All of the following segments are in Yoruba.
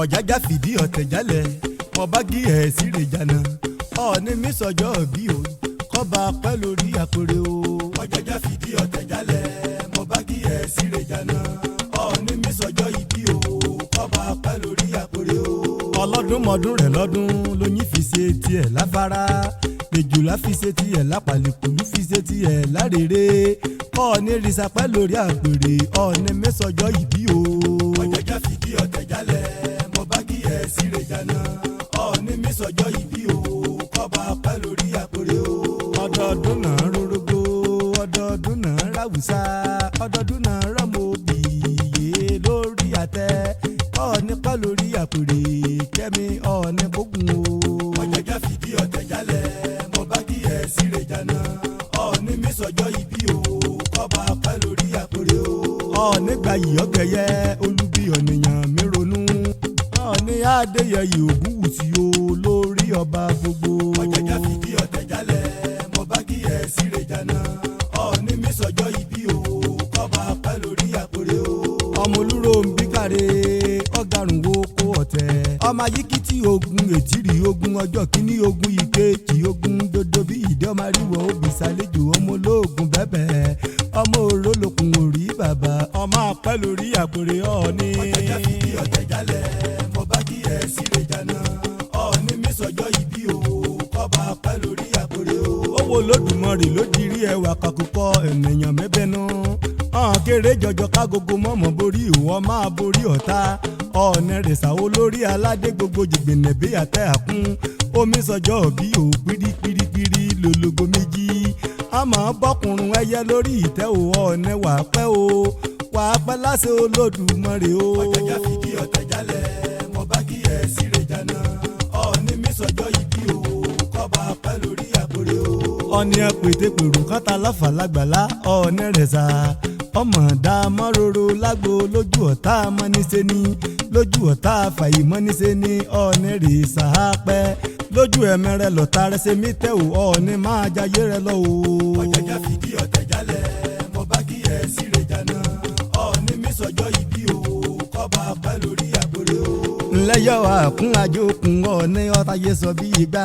Ọ̀jájá fìdí ọ̀tẹ̀ jálẹ̀ ọba gí ẹ̀ síre jana Ọọ̀ni mi sọjọ́ bí o kọ́ba pẹ́ lórí àpèrè o. Ọ̀jájá fìdí ọ̀tẹ̀ jálẹ̀ ọba gí ẹ̀ síre jana Ọọ̀ni mi sọjọ́ ìbí o kọ́ba pẹ́ lórí àpèrè o. Ọlọ́dún mọ́dún rẹ̀ lọ́dún lóyún fi ṣe tiẹ̀ láfárá Èjùlá fi ṣe tiẹ̀ lápàlẹ̀kùlú fi ṣe tiẹ̀ lárèrè Ọọ̀ni rìṣà pẹ́ lórí àpèrè Ọọ̀ni mi sọjọ́ ìbí o. Ọ̀jájá fìdí ọ̀tẹ̀ jálẹ̀ síre jana Ọọ̀ni mi sọjọ́ ìbí o kọ́ba pẹ́ lórí àpèrè o. Ọdọọdún náà rórógbó ọdọọdún náà ráwùsá ọdọọdún náà rọmọ òbí yé lórí àtẹ Ọọ̀ni pẹ́ lórí àpèrè kẹ́mi Ọọ̀ni kógun o. Ọ̀jájá fìdí ọ̀tẹ̀ jálẹ̀ mo bá kí ẹ síre jana Ọọ̀ni mi sọjọ́ ìbí o kọ́ba pẹ́ lórí àpèrè o. Ọọ̀ni gbayì ọ̀gẹ̀yẹ olúbi ọ̀nìyàn mi ronú Ọọ̀ni Adeyeye Ogunwusi o lórí ọba gbogbo. Ọ̀jájá fìdí ọ̀tẹ̀ jálẹ̀ mo bá kí ẹ síre jana Ọọ̀ni mi sọjọ́ ìbí o kọ́ba pẹ́ lórí àpèrè o. Ọmọ olúro ń bí kàre ọ̀gárùn wo kó ọ̀tẹ̀. Ọmọ ayíkítí ogun ètìrì ogun ọjọ́ kínní ogun ìkejì ogun dodo bí ìdí ọmọ àríwọ̀ òbí sàlejò ọmọ ológun bẹ́bẹ̀ ọmọ òrólókun orí bàbá ọmọ àpẹ́ lórí àpèrè Ọọ̀ni. Ọ̀jájá fìdí ọ̀tẹ̀ jálẹ̀ síre jana Ọọ̀ni mi sọjọ́ ìbí o kọ́ba pẹ́ lórí àpèrè o. Owó Olódùmarè ló dirí ẹwà kakúkọ ènìyàn mẹ́bẹ́nu hàn kéré jọjọ kágogo mọ́mọ́ borí ìwọ máa borí ọ̀tá Ọọ̀ni rẹ̀sà olórí aládé gbogbo jìgbìnà bí àtẹ àkún omi sọjọ́ bí o pírípírípírí lólógo méjì àmọ́ bọ́kùnrùn ẹyẹ lórí ìtẹ́ o Ọọ̀ni wà pẹ́ o wà pẹ́ láṣẹ Olódùmarè o. Ọ̀jájá fìdí ọ̀tẹ̀ jálẹ̀ síre jana Ọọ̀ni mi sọjọ́ ìbí o kọ́ba pẹ́ lórí àpèrè o. Ọọ̀ni apètèpèrò kọ́ta lọ́fà lágbàlá Ọọ̀ni rẹ̀sà ọmọ dá mọ́ròrò lágbo lójú ọ̀tá mọ́níṣẹ́ ní lójú ọ̀tá fàyímọ́níṣẹ́ ní Ọọ̀ni rẹ̀sà pẹ́ lójú ẹ̀mẹ́rẹ́ lọ́ta rẹ̀ ṣe mí tẹ́ o Ọọ̀ni máa jayé rẹ̀ lọ o. Ọ̀jájá fìdí ọ̀tẹ̀ jálẹ̀ mo bá kí ẹ síre jana Ọọ̀ni mi sọjọ́ ìbí o kọ́ba pẹ́ lórí àpèrè o. Ńlẹ́yọ̀ àkún àjòkun Ọọ̀ni ọ̀tayé sọ bí igbá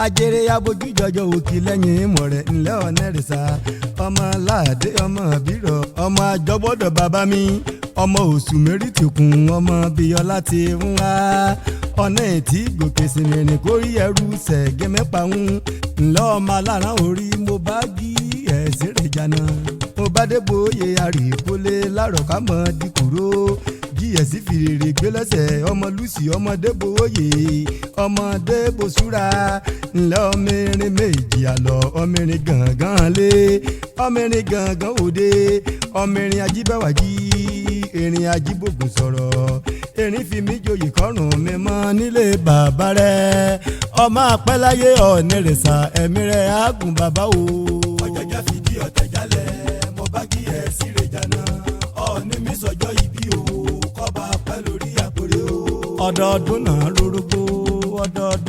ajere abojú jọjọ òkì lẹ́yìn ìmọ̀ rẹ̀ ńlẹ́ Ọọ̀ni rẹ̀sà ọmọ láàdé ọmọ bírọ̀ ọmọ àjọgbọ́dọ̀ bàbá mi ọmọ oṣù mẹ́rì tìkún ọmọ bíyọ́lá ti ń wá ọ̀nà ètí gòkè sìnrìn kórí ẹrú ṣẹ̀gẹ́ mẹ́pa ń ńlẹ́ ọmọ alára orí mo bá gí ẹ̀ síre jana mo bá débò oyè àríkólé lárọ̀ ká mọ̀ dìkúrò jíyẹ̀sí fìrèrè gbé lẹ́sẹ̀ ọmọ lùsì ọmọdé bòóyè ọmọdé bòsúra ńlẹ́ ọmọrin méjì àlọ́ ọmọrin gàngán lé ọmọrin gàngán òde ọmọrin ajíbẹ̀wájí erin ajíbògùn sọ̀rọ̀ erin fi mí joyè kọ́rùn mi mọ́ nílé bàbá rẹ̀ ọmọ àpẹ́láyé Ọọ̀ni rẹ̀sà ẹ̀mí rẹ̀ àgùn bàbá o. Ọ̀jájá fìdí ọ̀tẹ̀ jálẹ̀ mo bá kí ẹ síre jana Ọọ̀ni mi sọjọ́ ìbí o kọ́ba pẹ́ lórí àpèrè o. Ọdọọdún náà rórógbó ọdọọdún